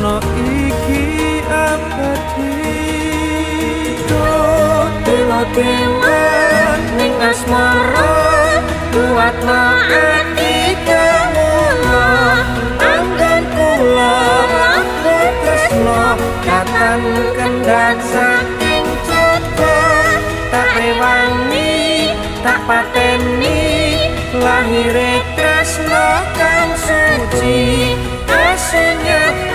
tresno iki abadi Dewa ning asmara kuatno ati kula anggen kula tresno katan kendhat saking cita tak rewangi tak pateni lahire tresno kang suci asenya